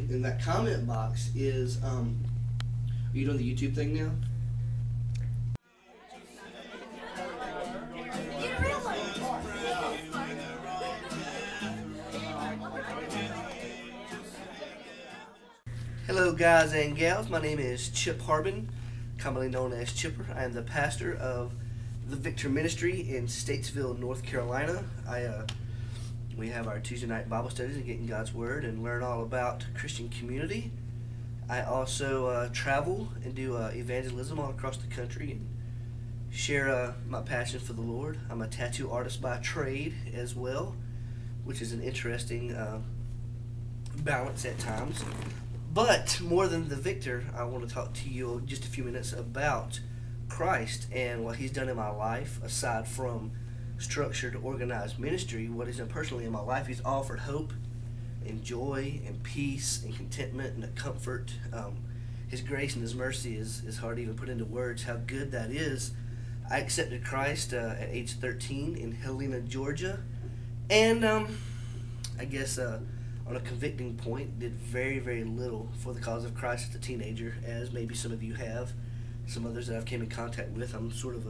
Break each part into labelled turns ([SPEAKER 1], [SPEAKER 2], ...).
[SPEAKER 1] in that comment box is, are you doing the YouTube thing now? Hello guys and gals, my name is Chip Harbin, commonly known as Chipper. I am the pastor of the Victor Ministry in Statesville, North Carolina. We have our Tuesday night Bible studies and get in God's Word and learn all about Christian community. I also travel and do evangelism all across the country and share my passion for the Lord. I'm a tattoo artist by trade as well, which is an interesting balance at times. But more than the Victor, I want to talk to you just a few minutes about Christ and what He's done in my life. Aside from structured, organized ministry, what He's done personally in my life, He's offered hope and joy and peace and contentment and a comfort. His grace and His mercy is hard to even put into words how good that is. I accepted Christ at age 13 in Helena, Georgia, and I guess on a convicting point, did very, very little for the cause of Christ as a teenager, as maybe some of you have. Some others that I've came in contact with, I'm sort of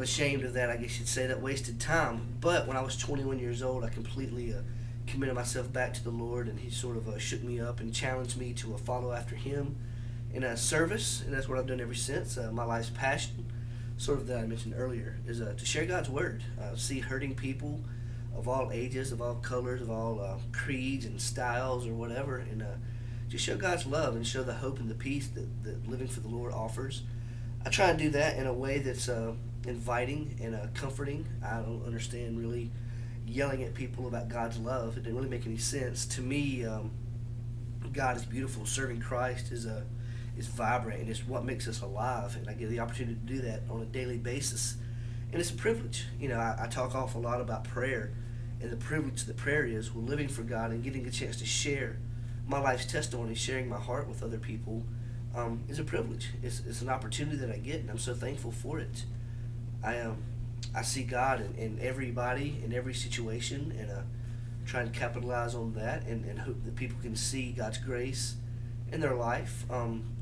[SPEAKER 1] ashamed of that, I guess you'd say, that wasted time. But when I was 21 years old, I completely committed myself back to the Lord, and He sort of shook me up and challenged me to follow after Him in a service, and that's what I've done ever since. My life's passion, sort of that I mentioned earlier, is to share God's Word, see hurting people of all ages, of all colors, of all creeds and styles or whatever, and just show God's love and show the hope and the peace that living for the Lord offers. I try and do that in a way that's inviting and comforting. I don't understand really yelling at people about God's love. It didn't really make any sense. To me, God is beautiful. Serving Christ is vibrant, and it's what makes us alive, and I get the opportunity to do that on a daily basis. And it's a privilege. You know, I talk awful lot about prayer and the privilege that prayer is. We're living for God and getting a chance to share my life's testimony, sharing my heart with other people, is a privilege. It's an opportunity that I get, and I'm so thankful for it. I see God in everybody, in every situation, and try and capitalize on that and hope that people can see God's grace in their life,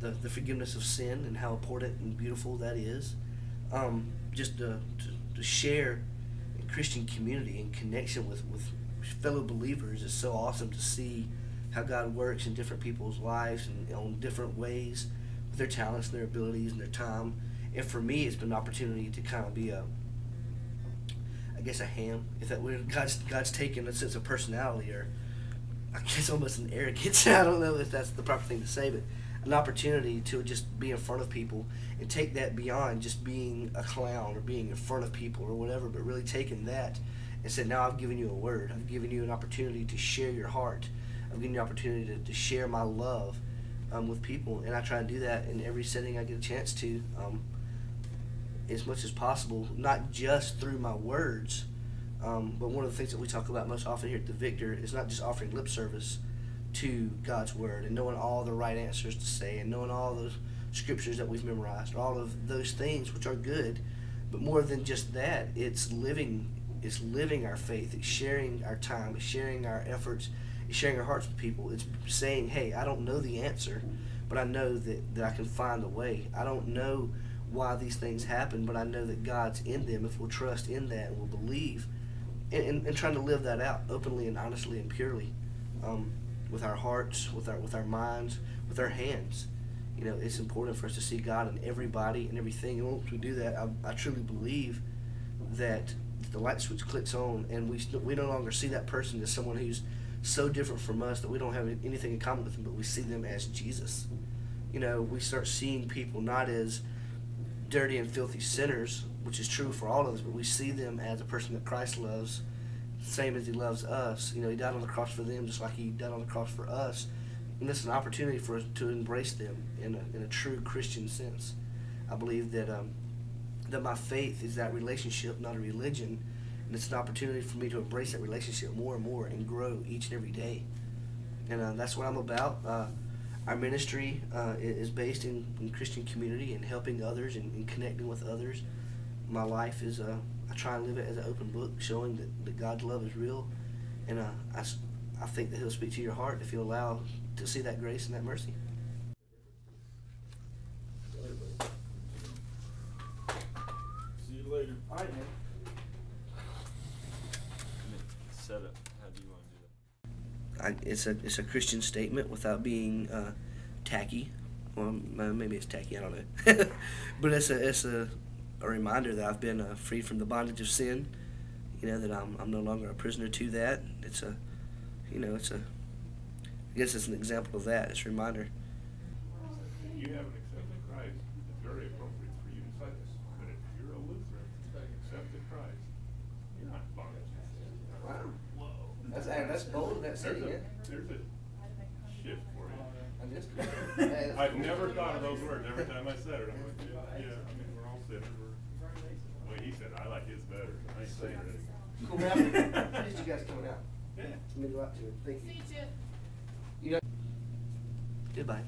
[SPEAKER 1] the forgiveness of sin and how important and beautiful that is. Just to share in Christian community and connection with fellow believers is so awesome to see how God works in different people's lives and on different ways with their talents and their abilities and their time. And for me, it's been an opportunity to kind of be I guess a ham, if that were God's taken a sense of personality, or I guess almost an arrogance. I don't know if that's the proper thing to say, but an opportunity to just be in front of people and take that beyond just being a clown or being in front of people or whatever, but really taking that and said, now I've given you a word. I've given you an opportunity to share your heart. I've given you an opportunity to share my love with people, and I try to do that in every setting I get a chance to, as much as possible, not just through my words, but one of the things that we talk about most often here at the Victor is not just offering lip service to God's Word and knowing all the right answers to say and knowing all those scriptures that we've memorized, all of those things which are good, but more than just that, it's living our faith, it's sharing our time, it's sharing our efforts, it's sharing our hearts with people. It's saying, hey, I don't know the answer, but I know that I can find a way. I don't know why these things happen, but I know that God's in them if we'll trust in that and we'll believe, and trying to live that out openly and honestly and purely, with our hearts, with our minds, with our hands. You know, it's important for us to see God in everybody and everything. And once we do that, I truly believe that the light switch clicks on, and we no longer see that person as someone who's so different from us that we don't have anything in common with them, but we see them as Jesus. You know, we start seeing people not as dirty and filthy sinners, which is true for all of us, but we see them as a person that Christ loves, same as He loves us. You know, He died on the cross for them just like He died on the cross for us. And this is an opportunity for us to embrace them in a true Christian sense. I believe that my faith is that relationship, not a religion, and it's an opportunity for me to embrace that relationship more and more and grow each and every day. And that's what I'm about. Our ministry is based in Christian community and helping others and connecting with others. My life is, I try and live it as an open book, showing that God's love is real. And I think that He'll speak to your heart if you allow to see that grace and that mercy.
[SPEAKER 2] See you later.
[SPEAKER 1] All right, man.
[SPEAKER 2] Set it. How do you want to do that?
[SPEAKER 1] It's a Christian statement without being tacky. Well, maybe it's tacky. I don't know. But it's a reminder that I've been freed from the bondage of sin. You know, that I'm no longer a prisoner to that. It's a, you know, I guess it's an example of that. It's a reminder.
[SPEAKER 3] You haven't accepted Christ, it's very appropriate for you to say this. But if you're a Lutheran, accepted Christ, you're not in bondage.
[SPEAKER 1] Wow. That's bold. That's
[SPEAKER 3] There's
[SPEAKER 1] it.
[SPEAKER 3] there's a shift for you.
[SPEAKER 1] Yeah.
[SPEAKER 3] I've never thought of those words. Every time I said it, I'm like, yeah, I mean, we're all sinners. Well, he said, I like his better. I ain't saying it anymore.
[SPEAKER 1] Cool, man. I appreciate you guys coming out.
[SPEAKER 3] Yeah.
[SPEAKER 1] Let me go out to it. Thank you.
[SPEAKER 4] See you, Chip.
[SPEAKER 1] You know. Goodbye.